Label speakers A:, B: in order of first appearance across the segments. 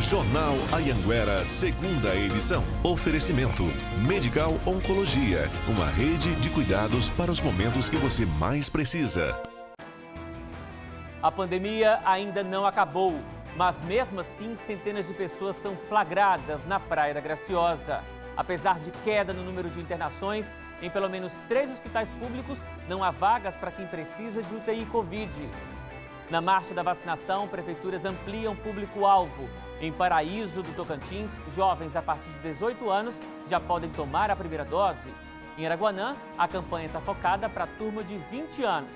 A: Jornal Anhanguera, segunda edição. Oferecimento Medical Oncologia, uma rede de cuidados para os momentos que você mais precisa.
B: A pandemia ainda não acabou, mas mesmo assim centenas de pessoas são flagradas na Praia da Graciosa. Apesar de queda no número de internações, em pelo menos 3 hospitais públicos não há vagas para quem precisa de UTI Covid. Na marcha da vacinação, prefeituras ampliam público-alvo. Em Paraíso do Tocantins, jovens a partir de 18 anos já podem tomar a primeira dose. Em Araguanã, a campanha está focada para a turma de 20 anos.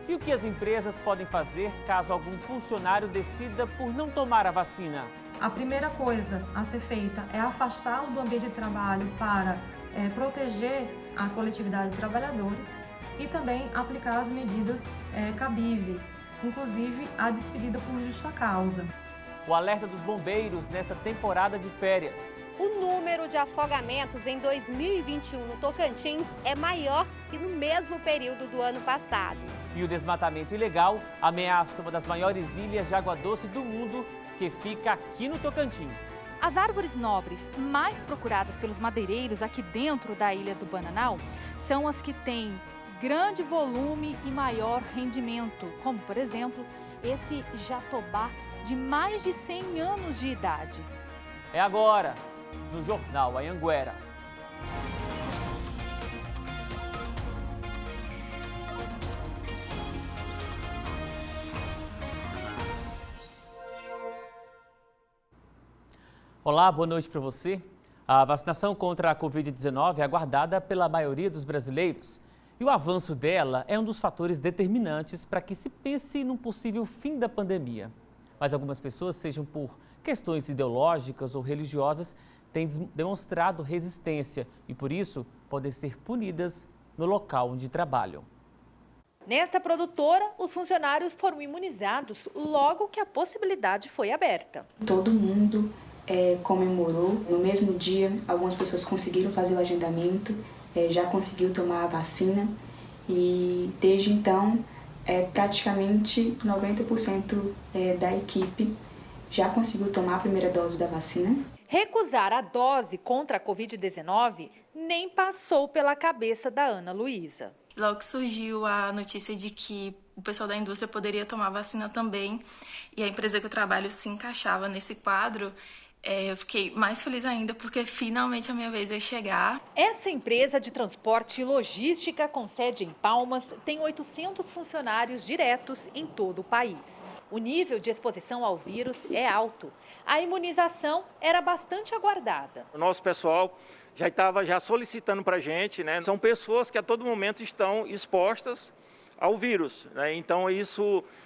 B: E o que as empresas podem fazer caso algum funcionário decida por não tomar a vacina?
C: A primeira coisa a ser feita é afastá-lo do ambiente de trabalho para proteger a coletividade de trabalhadores e também aplicar as medidas cabíveis, inclusive a despedida por justa causa.
B: O alerta dos bombeiros nessa temporada de férias.
D: O número de afogamentos em 2021 no Tocantins é maior que no mesmo período do ano passado.
B: E o desmatamento ilegal ameaça uma das maiores ilhas de água doce do mundo, que fica aqui no Tocantins.
E: As árvores nobres mais procuradas pelos madeireiros aqui dentro da Ilha do Bananal são as que têm grande volume e maior rendimento, como, por exemplo, esse jatobá de mais de 100 anos de idade.
B: É agora, no Jornal Anhanguera. Olá, boa noite para você. A vacinação contra a Covid-19 é aguardada pela maioria dos brasileiros. E o avanço dela é um dos fatores determinantes para que se pense num possível fim da pandemia. Mas algumas pessoas, sejam por questões ideológicas ou religiosas, têm demonstrado resistência e, por isso, podem ser punidas no local onde trabalham.
E: Nesta produtora, os funcionários foram imunizados logo que a possibilidade foi aberta.
F: Todo mundo comemorou. No mesmo dia, algumas pessoas conseguiram fazer o agendamento, já conseguiu tomar a vacina e desde então praticamente 90% da equipe já conseguiu tomar a primeira dose da vacina.
E: Recusar a dose contra a Covid-19 nem passou pela cabeça da Ana Luísa.
G: Logo que surgiu a notícia de que o pessoal da indústria poderia tomar vacina também e a empresa que eu trabalho se encaixava nesse quadro, eu fiquei mais feliz ainda porque finalmente a minha vez ia chegar.
E: Essa empresa de transporte e logística com sede em Palmas tem 800 funcionários diretos em todo o país. O nível de exposição ao vírus é alto. A imunização era bastante aguardada.
H: O nosso pessoal já estava solicitando para a gente, né? São pessoas que a todo momento estão expostas ao vírus, né? Então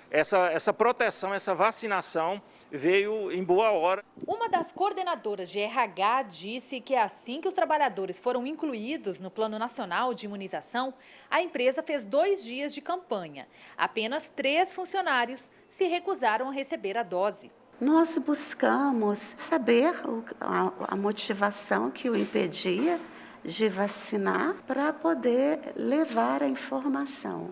H: essa proteção, essa vacinação veio em boa hora.
E: Uma das coordenadoras de RH disse que assim que os trabalhadores foram incluídos no Plano Nacional de Imunização, a empresa fez 2 dias de campanha. Apenas 3 funcionários se recusaram a receber a dose.
I: Nós buscamos saber a motivação que o impedia de vacinar para poder levar a informação.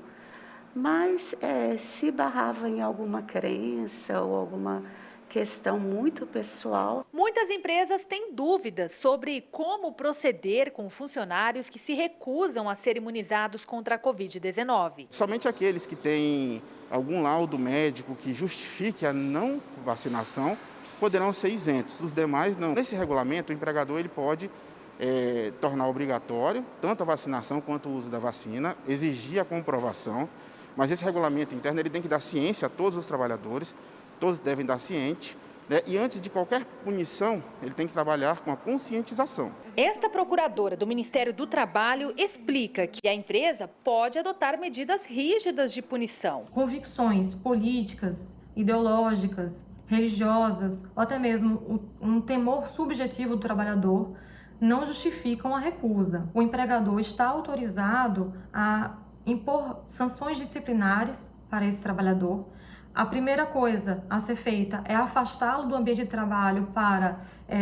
I: Mas se barrava em alguma crença ou alguma questão muito pessoal.
E: Muitas empresas têm dúvidas sobre como proceder com funcionários que se recusam a ser imunizados contra a Covid-19.
J: Somente aqueles que têm algum laudo médico que justifique a não vacinação poderão ser isentos, os demais não. Nesse regulamento, o empregador ele pode tornar obrigatório tanto a vacinação quanto o uso da vacina, exigir a comprovação, mas esse regulamento interno ele tem que dar ciência a todos os trabalhadores, todos devem dar ciente, né? E antes de qualquer punição, ele tem que trabalhar com a conscientização.
E: Esta procuradora do Ministério do Trabalho explica que a empresa pode adotar medidas rígidas de punição.
C: Convicções políticas, ideológicas, religiosas ou até mesmo um temor subjetivo do trabalhador não justificam a recusa. O empregador está autorizado a impor sanções disciplinares para esse trabalhador. A primeira coisa a ser feita é afastá-lo do ambiente de trabalho para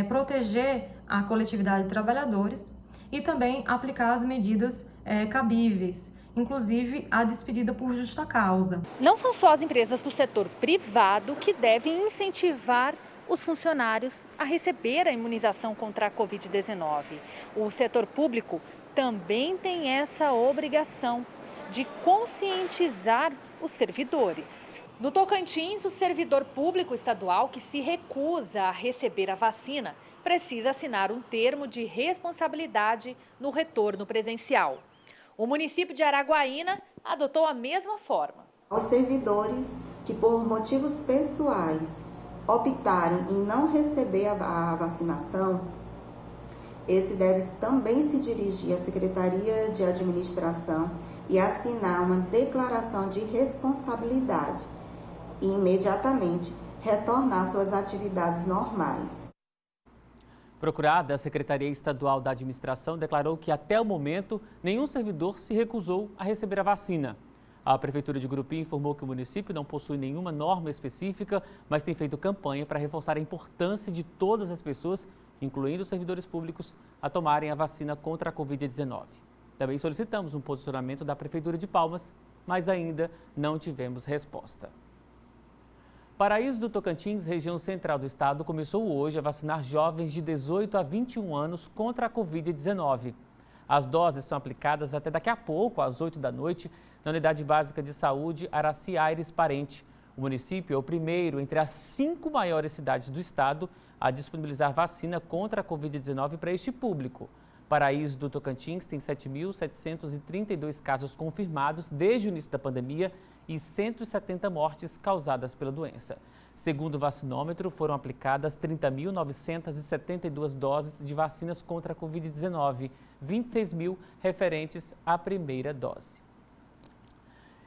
C: proteger a coletividade de trabalhadores e também aplicar as medidas cabíveis, inclusive a despedida por justa causa.
E: Não são só as empresas do setor privado que devem incentivar os funcionários a receber a imunização contra a Covid-19. O setor público também tem essa obrigação de conscientizar os servidores. No Tocantins, o servidor público estadual que se recusa a receber a vacina precisa assinar um termo de responsabilidade no retorno presencial. O município de Araguaína adotou a mesma forma.
K: Aos servidores que, por motivos pessoais, optarem em não receber a vacinação, esse deve também se dirigir à Secretaria de Administração e assinar uma declaração de responsabilidade e imediatamente retornar às suas atividades normais.
B: Procurada, a Secretaria Estadual da Administração declarou que, até o momento, nenhum servidor se recusou a receber a vacina. A Prefeitura de Gurupi informou que o município não possui nenhuma norma específica, mas tem feito campanha para reforçar a importância de todas as pessoas, incluindo os servidores públicos, a tomarem a vacina contra a Covid-19. Também solicitamos um posicionamento da Prefeitura de Palmas, mas ainda não tivemos resposta. Paraíso do Tocantins, região central do estado, começou hoje a vacinar jovens de 18 a 21 anos contra a Covid-19. As doses são aplicadas até daqui a pouco, às 8 da noite, na Unidade Básica de Saúde Araci Aires Parente. O município é o primeiro entre as 5 maiores cidades do estado a disponibilizar vacina contra a Covid-19 para este público. Paraíso do Tocantins tem 7.732 casos confirmados desde o início da pandemia e 170 mortes causadas pela doença. Segundo o vacinômetro, foram aplicadas 30.972 doses de vacinas contra a Covid-19, 26 mil referentes à primeira dose.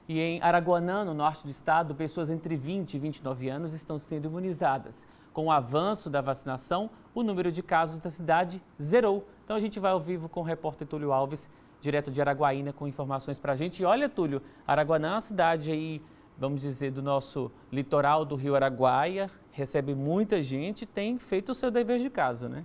B: E em Araguanã, no norte do estado, pessoas entre 20 e 29 anos estão sendo imunizadas. Com o avanço da vacinação, o número de casos da cidade zerou. Então a gente vai ao vivo com o repórter Túlio Alves, direto de Araguaína, com informações para a gente. E olha, Túlio, Araguanã é uma cidade aí, vamos dizer, do nosso litoral do Rio Araguaia, recebe muita gente, tem feito o seu dever de casa, né?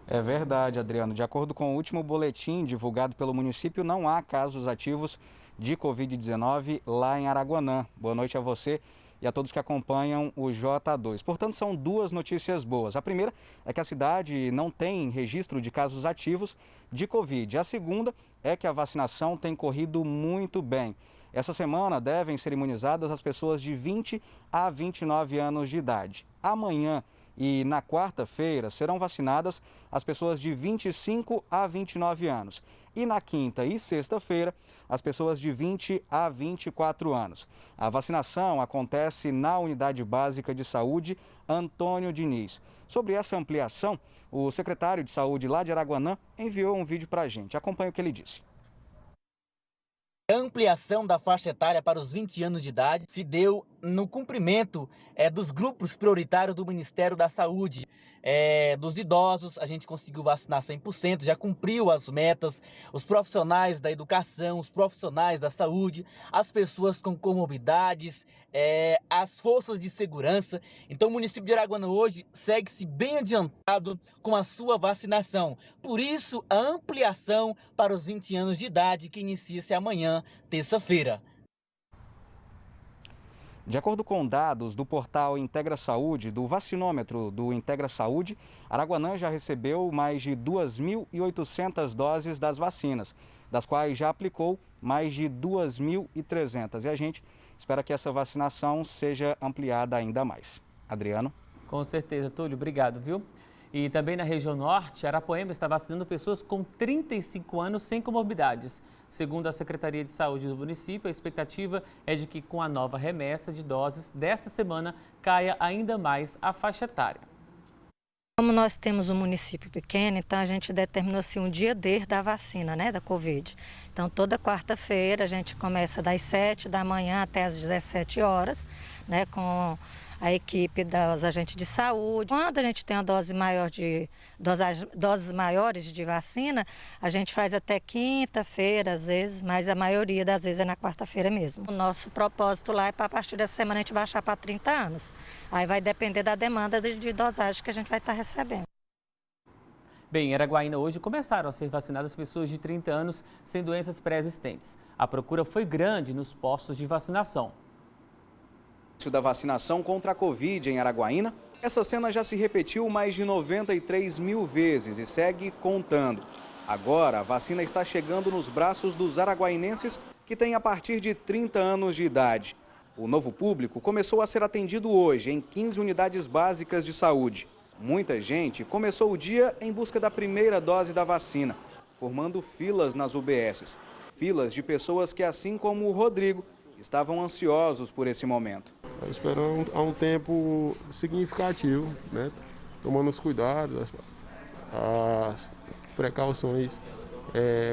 L: É verdade, Adriano. De acordo com o último boletim divulgado pelo município, não há casos ativos de Covid-19 lá em Araguanã. Boa noite a você e a todos que acompanham o J2. Portanto, são duas notícias boas. A primeira é que a cidade não tem registro de casos ativos de Covid. A segunda é que a vacinação tem corrido muito bem. Essa semana devem ser imunizadas as pessoas de 20 a 29 anos de idade. Amanhã e na quarta-feira serão vacinadas as pessoas de 25 a 29 anos. E na quinta e sexta-feira, as pessoas de 20 a 24 anos. A vacinação acontece na Unidade Básica de Saúde Antônio Diniz. Sobre essa ampliação, o secretário de Saúde lá de Araguanã enviou um vídeo para a gente. Acompanhe o que ele disse.
M: A ampliação da faixa etária para os 20 anos de idade se deu no cumprimento dos grupos prioritários do Ministério da Saúde. Dos idosos, a gente conseguiu vacinar 100%, já cumpriu as metas, os profissionais da educação, os profissionais da saúde, as pessoas com comorbidades, as forças de segurança. Então o município de Araguanã hoje segue-se bem adiantado com a sua vacinação. Por isso, a ampliação para os 20 anos de idade que inicia-se amanhã, terça-feira.
L: De acordo com dados do portal Integra Saúde, do vacinômetro do Integra Saúde, Araguanã já recebeu mais de 2.800 doses das vacinas, das quais já aplicou mais de 2.300. E a gente espera que essa vacinação seja ampliada ainda mais. Adriano?
B: Com certeza, Túlio. Obrigado, viu? E também na região norte, Arapoema está vacinando pessoas com 35 anos sem comorbidades. Segundo a Secretaria de Saúde do município, a expectativa é de que com a nova remessa de doses desta semana caia ainda mais a faixa etária.
N: Como nós temos um município pequeno, então a gente determinou assim, um dia D da vacina, né, da Covid. Então toda quarta-feira a gente começa das 7 da manhã até as 17 horas, né, com a equipe dos agentes de saúde. Quando a gente tem uma dose maior doses maiores de vacina, a gente faz até quinta-feira, às vezes, mas a maioria das vezes é na quarta-feira mesmo. O nosso propósito lá é para a partir dessa semana a gente baixar para 30 anos. Aí vai depender da demanda de dosagem que a gente vai estar recebendo.
B: Bem, em Araguaína hoje começaram a ser vacinadas pessoas de 30 anos sem doenças pré-existentes. A procura foi grande nos postos de vacinação.
L: Da vacinação contra a Covid em Araguaína, essa cena já se repetiu mais de 93 mil vezes e segue contando. Agora, a vacina está chegando nos braços dos araguainenses que têm a partir de 30 anos de idade. O novo público começou a ser atendido hoje em 15 unidades básicas de saúde. Muita gente começou o dia em busca da primeira dose da vacina, formando filas nas UBSs. Filas de pessoas que, assim como o Rodrigo, estavam ansiosos por esse momento.
O: Esperando há um tempo significativo, né? Tomando os cuidados, as precauções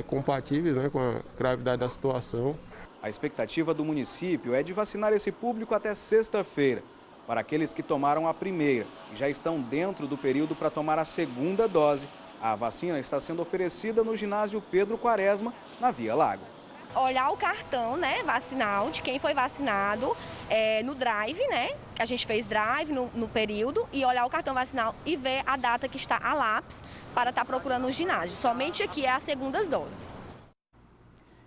O: compatíveis, né, com a gravidade da situação.
L: A expectativa do município é de vacinar esse público até sexta-feira. Para aqueles que tomaram a primeira e já estão dentro do período para tomar a segunda dose, a vacina está sendo oferecida no ginásio Pedro Quaresma, na Via Lago.
P: Olhar o cartão, né, vacinal de quem foi vacinado no drive, né? A gente fez drive no período e olhar o cartão vacinal e ver a data que está a lápis para estar procurando o ginásio. Somente aqui é as segundas doses.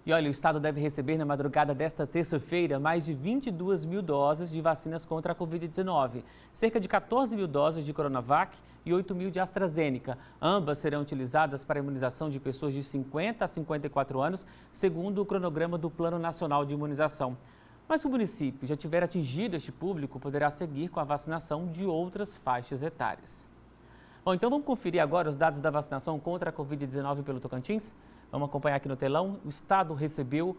B: E olha, o estado deve receber na madrugada desta terça-feira mais de 22 mil doses de vacinas contra a Covid-19. Cerca de 14 mil doses de Coronavac e 8 mil de AstraZeneca. Ambas serão utilizadas para a imunização de pessoas de 50 a 54 anos, segundo o cronograma do Plano Nacional de Imunização. Mas se o município já tiver atingido este público, poderá seguir com a vacinação de outras faixas etárias. Bom, então vamos conferir agora os dados da vacinação contra a Covid-19 pelo Tocantins? Vamos acompanhar aqui no telão. O estado recebeu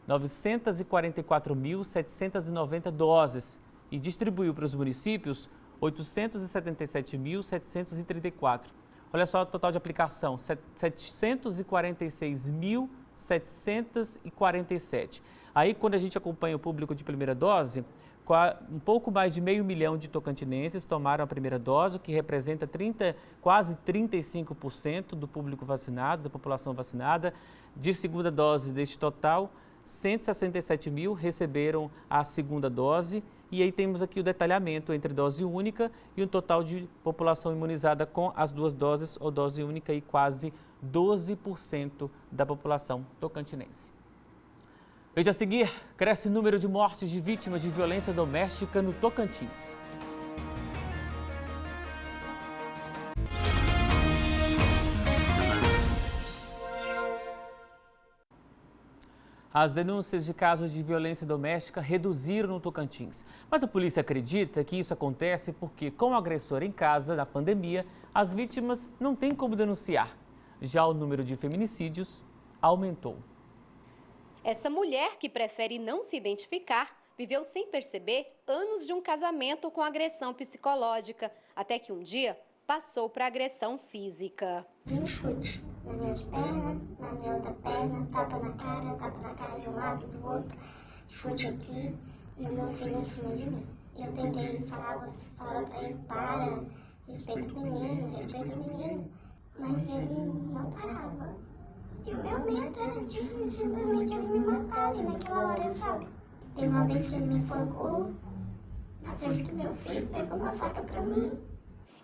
B: 944.790 doses e distribuiu para os municípios 877.734. Olha só o total de aplicação, 746.747. Aí, quando a gente acompanha o público de primeira dose, um pouco mais de 500 mil de tocantinenses tomaram a primeira dose, o que representa quase 35% do público vacinado, da população vacinada. De segunda dose deste total, 167 mil receberam a segunda dose. E aí temos aqui o detalhamento entre dose única e o total de população imunizada com as duas doses ou dose única e quase 12% da população tocantinense. Veja a seguir, cresce o número de mortes de vítimas de violência doméstica no Tocantins. As denúncias de casos de violência doméstica reduziram no Tocantins. Mas a polícia acredita que isso acontece porque, com o agressor em casa, na pandemia, as vítimas não têm como denunciar. Já o número de feminicídios aumentou.
D: Essa mulher, que prefere não se identificar, viveu sem perceber anos de um casamento com agressão psicológica, até que um dia passou para agressão física.
Q: Um chute nas minhas pernas, na minha outra perna, tapa na cara de um lado e do outro, chute aqui e o meu filho em cima de mim. Eu tentei falar para ele, para, respeita o menino, mas ele não parava. E o meu medo era de simplesmente ele me matar ali naquela hora, sabe? Tem uma vez que ele me enforcou na frente do meu filho, pegou uma faca pra mim.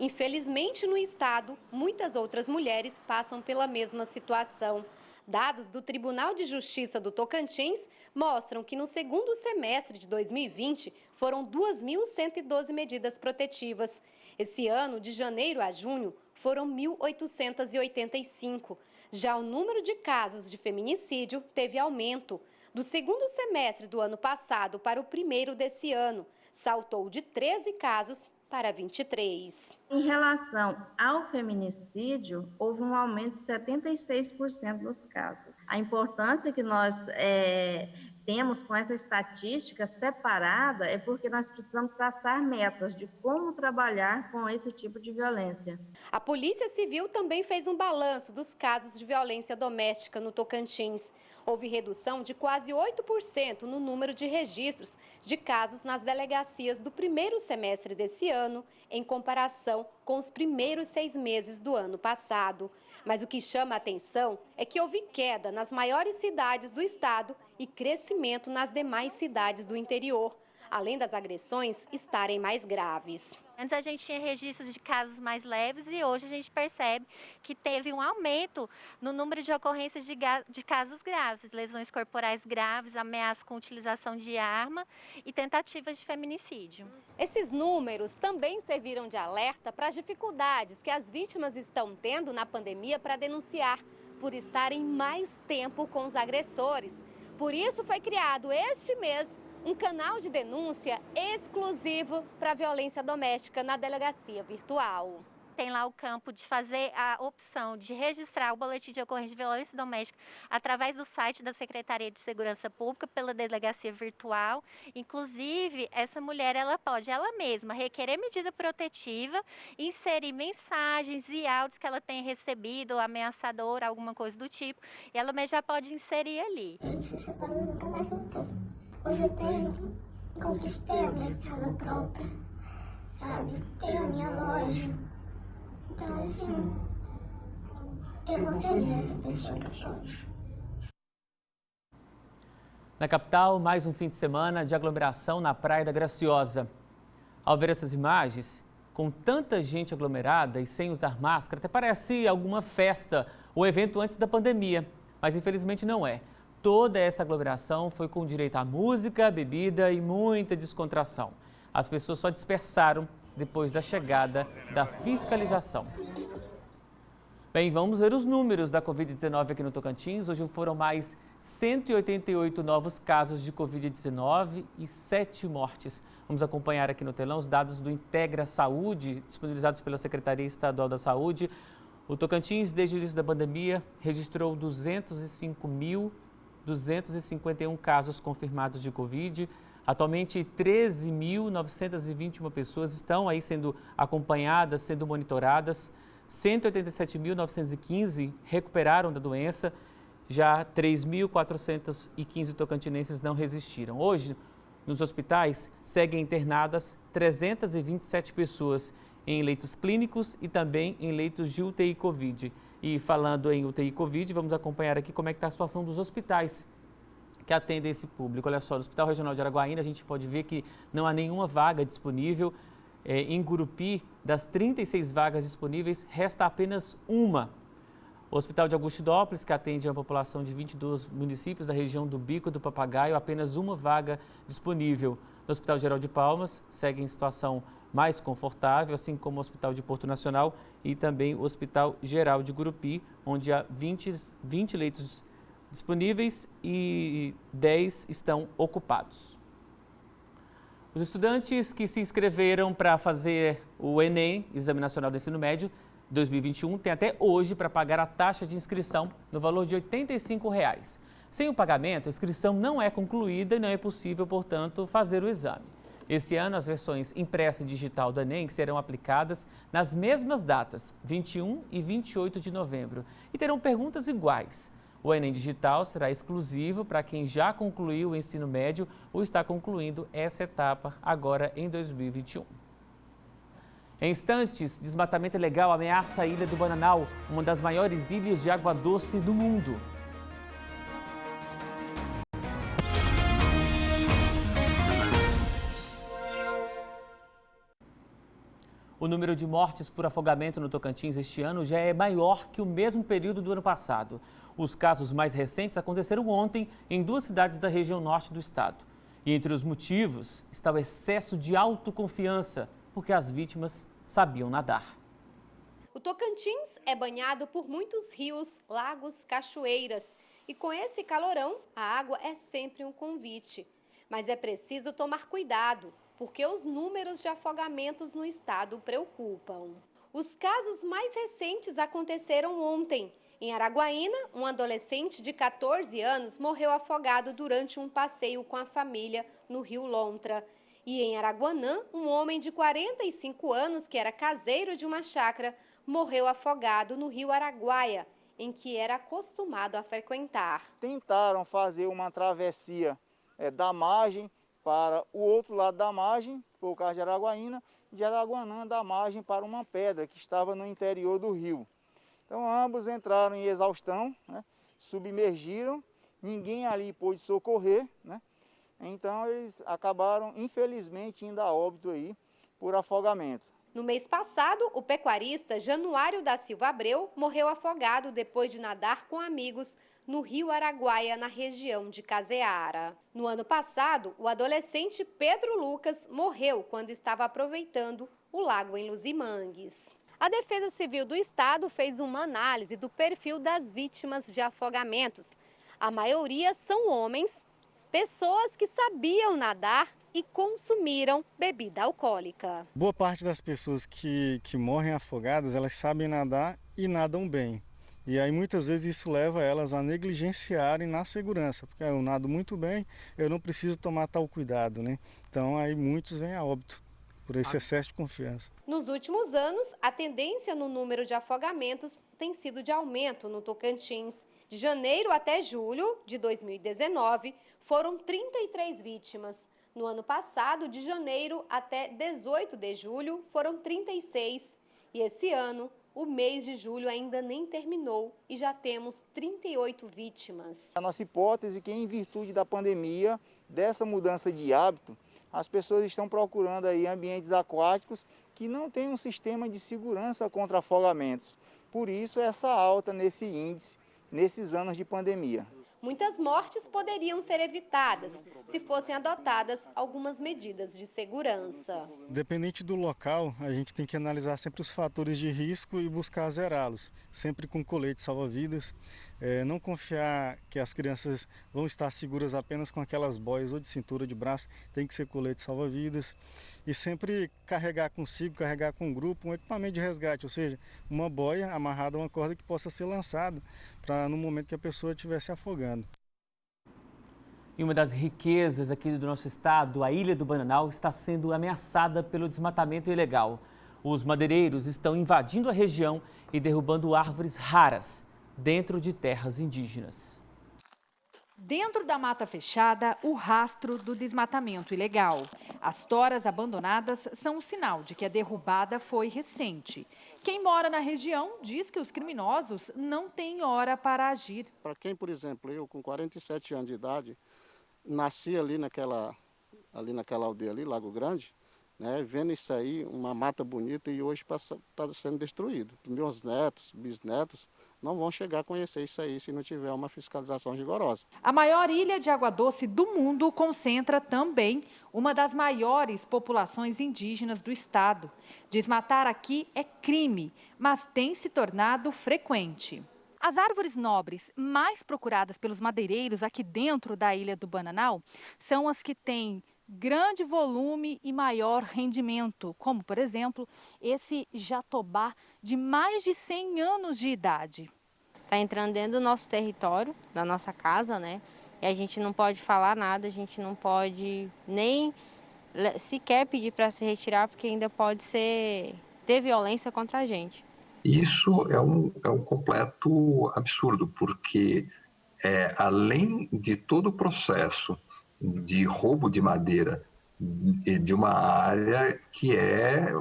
D: Infelizmente, no estado, muitas outras mulheres passam pela mesma situação. Dados do Tribunal de Justiça do Tocantins mostram que no segundo semestre de 2020 foram 2.112 medidas protetivas. Esse ano, de janeiro a junho, foram 1.885. Já o número de casos de feminicídio teve aumento. Do segundo semestre do ano passado para o primeiro desse ano, saltou de 13 casos para 23.
R: Em relação ao feminicídio, houve um aumento de 76% dos casos. A importância que nós temos com essa estatística separada é porque nós precisamos traçar metas de como trabalhar com esse tipo de violência.
D: A Polícia Civil também fez um balanço dos casos de violência doméstica no Tocantins. Houve redução de quase 8% no número de registros de casos nas delegacias do primeiro semestre desse ano, em comparação com os primeiros 6 meses do ano passado. Mas o que chama a atenção é que houve queda nas maiores cidades do estado e crescimento nas demais cidades do interior, além das agressões estarem mais graves.
S: Antes a gente tinha registros de casos mais leves e hoje a gente percebe que teve um aumento no número de ocorrências de casos graves, lesões corporais graves, ameaça com utilização de arma e tentativas de feminicídio.
D: Esses números também serviram de alerta para as dificuldades que as vítimas estão tendo na pandemia para denunciar, por estarem mais tempo com os agressores. Por isso foi criado este mês um canal de denúncia exclusivo para violência doméstica na delegacia virtual.
S: Tem lá o campo de fazer a opção de registrar o boletim de ocorrência de violência doméstica através do site da Secretaria de Segurança Pública pela delegacia virtual. Inclusive, essa mulher ela pode ela mesma requerer medida protetiva, inserir mensagens e áudios que ela tenha recebido, ameaçador, alguma coisa do tipo, e ela mesma já pode inserir ali.
Q: Ele se separou e nunca mais voltou. Hoje eu conquistei a minha casa própria, sabe? Tenho a minha loja. Então, assim, eu não seria essa pessoa que eu sou hoje.
B: Na capital, mais um fim de semana de aglomeração na Praia da Graciosa. Ao ver essas imagens, com tanta gente aglomerada e sem usar máscara, até parece alguma festa ou evento antes da pandemia, mas infelizmente não é. Toda essa aglomeração foi com direito à música, bebida e muita descontração. As pessoas só dispersaram depois da chegada da fiscalização. Bem, vamos ver os números da Covid-19 aqui no Tocantins. Hoje foram mais 188 novos casos de Covid-19 e 7 mortes. Vamos acompanhar aqui no telão os dados do Integra Saúde, disponibilizados pela Secretaria Estadual da Saúde. O Tocantins, desde o início da pandemia, registrou 205.251 casos confirmados de Covid. Atualmente, 13.921 pessoas estão aí sendo acompanhadas, sendo monitoradas. 187.915 recuperaram da doença. Já 3.415 tocantinenses não resistiram. Hoje, nos hospitais, seguem internadas 327 pessoas em leitos clínicos e também em leitos de UTI Covid. E falando em UTI Covid, vamos acompanhar aqui como é que está a situação dos hospitais que atendem esse público. Olha só, no Hospital Regional de Araguaína, a gente pode ver que não há nenhuma vaga disponível. Em Gurupi, das 36 vagas disponíveis, resta apenas uma. O Hospital de Augustidópolis, que atende a população de 22 municípios da região do Bico do Papagaio, apenas uma vaga disponível. No Hospital Geral de Palmas, segue em situação mais confortável, assim como o Hospital de Porto Nacional e também o Hospital Geral de Gurupi, onde há 20 leitos disponíveis e 10 estão ocupados. Os estudantes que se inscreveram para fazer o Enem, Exame Nacional do Ensino Médio 2021, têm até hoje para pagar a taxa de inscrição no valor de R$ 85. Sem o pagamento, a inscrição não é concluída e não é possível, portanto, fazer o exame. Esse ano, as versões impressa e digital do Enem serão aplicadas nas mesmas datas, 21 e 28 de novembro, e terão perguntas iguais. O Enem Digital será exclusivo para quem já concluiu o ensino médio ou está concluindo essa etapa agora em 2021. Em instantes, desmatamento ilegal ameaça a Ilha do Bananal, uma das maiores ilhas de água doce do mundo. O número de mortes por afogamento no Tocantins este ano já é maior que o mesmo período do ano passado. Os casos mais recentes aconteceram ontem em 2 cidades da região norte do estado. E entre os motivos está o excesso de autoconfiança, porque as vítimas sabiam nadar.
D: O Tocantins é banhado por muitos rios, lagos, cachoeiras. E com esse calorão, a água é sempre um convite. Mas é preciso tomar cuidado, porque os números de afogamentos no estado preocupam. Os casos mais recentes aconteceram ontem. Em Araguaína, um adolescente de 14 anos morreu afogado durante um passeio com a família no Rio Lontra. E em Araguanã, um homem de 45 anos, que era caseiro de uma chácara, morreu afogado no Rio Araguaia, em que era acostumado a frequentar.
T: Tentaram fazer uma travessia da margem para o outro lado da margem, foi o caso de Araguaína, e de Araguanã da margem para uma pedra que estava no interior do rio. Então ambos entraram em exaustão, submergiram, ninguém ali pôde socorrer, Então eles acabaram, infelizmente, indo a óbito aí por afogamento.
D: No mês passado, o pecuarista Januário da Silva Abreu morreu afogado depois de nadar com amigos no rio Araguaia, na região de Caseara. No ano passado, o adolescente Pedro Lucas morreu quando estava aproveitando o lago em Luzimangues. A Defesa Civil do Estado fez uma análise do perfil das vítimas de afogamentos. A maioria são homens, pessoas que sabiam nadar e consumiram bebida alcoólica.
U: Boa parte das pessoas que morrem afogadas, elas sabem nadar e nadam bem. E aí muitas vezes isso leva elas a negligenciarem na segurança, porque eu nado muito bem, eu não preciso tomar tal cuidado, né? Então aí muitos vêm a óbito por esse excesso de confiança.
D: Nos últimos anos, a tendência no número de afogamentos tem sido de aumento no Tocantins. De janeiro até julho de 2019, foram 33 vítimas. No ano passado, de janeiro até 18 de julho, foram 36. E esse ano, o mês de julho ainda nem terminou e já temos 38 vítimas.
T: A nossa hipótese é que, em virtude da pandemia, dessa mudança de hábito, as pessoas estão procurando aí ambientes aquáticos que não têm um sistema de segurança contra afogamentos. Por isso, essa alta nesse índice, nesses anos de pandemia.
D: Muitas mortes poderiam ser evitadas se fossem adotadas algumas medidas de segurança.
U: Dependente do local, a gente tem que analisar sempre os fatores de risco e buscar zerá-los, sempre com colete salva-vidas. Não confiar que as crianças vão estar seguras apenas com aquelas boias ou de cintura de braço, tem que ser colete salva-vidas. E sempre carregar consigo, carregar com o grupo um equipamento de resgate, ou seja, uma boia amarrada a uma corda que possa ser lançado para no momento que a pessoa estiver se afogando.
B: E uma das riquezas aqui do nosso estado, a Ilha do Bananal, está sendo ameaçada pelo desmatamento ilegal. Os madeireiros estão invadindo a região e derrubando árvores raras dentro de terras indígenas.
E: Dentro da mata fechada, o rastro do desmatamento ilegal. As toras abandonadas são um sinal de que a derrubada foi recente. Quem mora na região diz que os criminosos não têm hora para agir.
V: Para quem, por exemplo, eu com 47 anos de idade, nasci ali naquela aldeia ali, Lago Grande, né, vendo isso aí, uma mata bonita, e hoje está sendo destruído. Meus netos, bisnetos, não vão chegar a conhecer isso aí se não tiver uma fiscalização rigorosa.
E: A maior ilha de água doce do mundo concentra também uma das maiores populações indígenas do estado. Desmatar aqui é crime, mas tem se tornado frequente. As árvores nobres mais procuradas pelos madeireiros aqui dentro da Ilha do Bananal são as que têm grande volume e maior rendimento, como, por exemplo, esse jatobá de mais de 100 anos de idade.
W: Está entrando dentro do nosso território, da nossa casa, né? E a gente não pode falar nada, a gente não pode nem sequer pedir para se retirar, porque ainda pode ter violência contra a gente.
X: Isso é um completo absurdo, porque além de todo o processo de roubo de madeira de uma área que é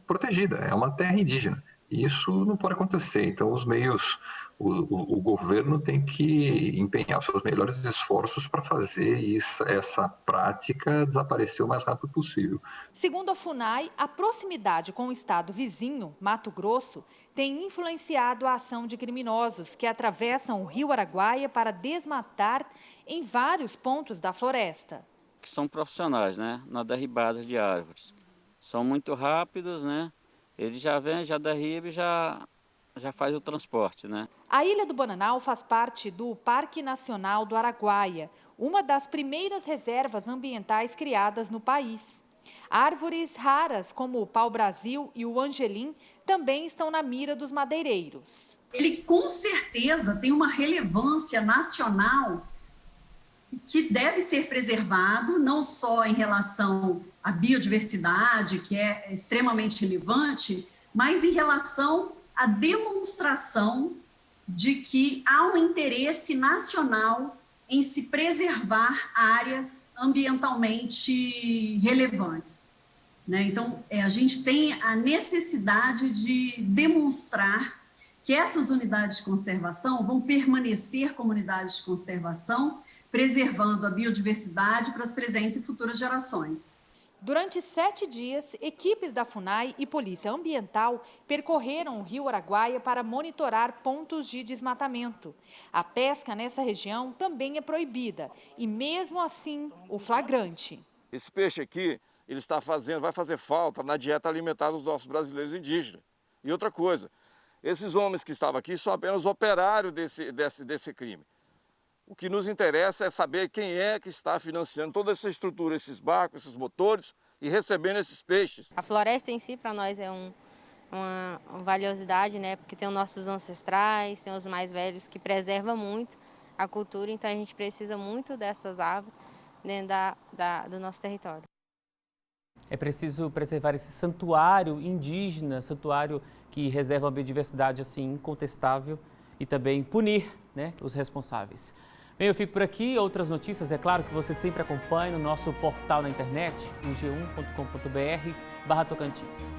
X: protegida, é uma terra indígena. Isso não pode acontecer. Então, os meios, o governo tem que empenhar os seus melhores esforços para fazer essa prática desaparecer o mais rápido possível.
E: Segundo a FUNAI, a proximidade com o estado vizinho, Mato Grosso, tem influenciado a ação de criminosos que atravessam o rio Araguaia para desmatar em vários pontos da floresta.
Y: Que são profissionais, né, na derribada de árvores. São muito rápidos, né? Ele já vem, já derriba e já faz o transporte, né?
E: A Ilha do Bananal faz parte do Parque Nacional do Araguaia, uma das primeiras reservas ambientais criadas no país. Árvores raras como o pau-brasil e o angelim também estão na mira dos madeireiros.
Z: Ele com certeza tem uma relevância nacional que deve ser preservado, não só em relação à biodiversidade, que é extremamente relevante, mas em relação à demonstração de que há um interesse nacional em se preservar áreas ambientalmente relevantes, né? Então, a gente tem a necessidade de demonstrar que essas unidades de conservação vão permanecer como unidades de conservação, preservando a biodiversidade para as presentes e futuras gerações.
E: Durante 7 dias, equipes da FUNAI e Polícia Ambiental percorreram o rio Araguaia para monitorar pontos de desmatamento. A pesca nessa região também é proibida e, mesmo assim, o flagrante.
A: Esse peixe aqui, ele vai fazer falta na dieta alimentar dos nossos brasileiros indígenas. E outra coisa, esses homens que estavam aqui são apenas operários desse crime. O que nos interessa é saber quem é que está financiando toda essa estrutura, esses barcos, esses motores e recebendo esses peixes.
W: A floresta em si, para nós, é uma valiosidade, né? Porque tem os nossos ancestrais, tem os mais velhos que preservam muito a cultura, então a gente precisa muito dessas árvores dentro do nosso território.
B: É preciso preservar esse santuário indígena, santuário que reserva uma biodiversidade assim incontestável e também punir, né, os responsáveis. Bem, eu fico por aqui. Outras notícias, é claro, que você sempre acompanha no nosso portal na internet, em g1.com.br/Tocantins.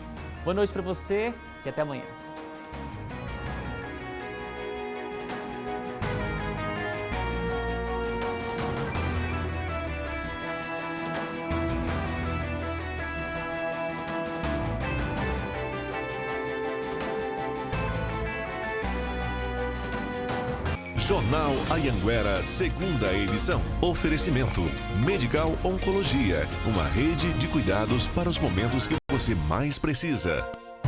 B: Boa noite para você e até amanhã.
F: Jornal Anhanguera, segunda edição. Oferecimento Medical Oncologia, uma rede de cuidados para os momentos que você mais precisa.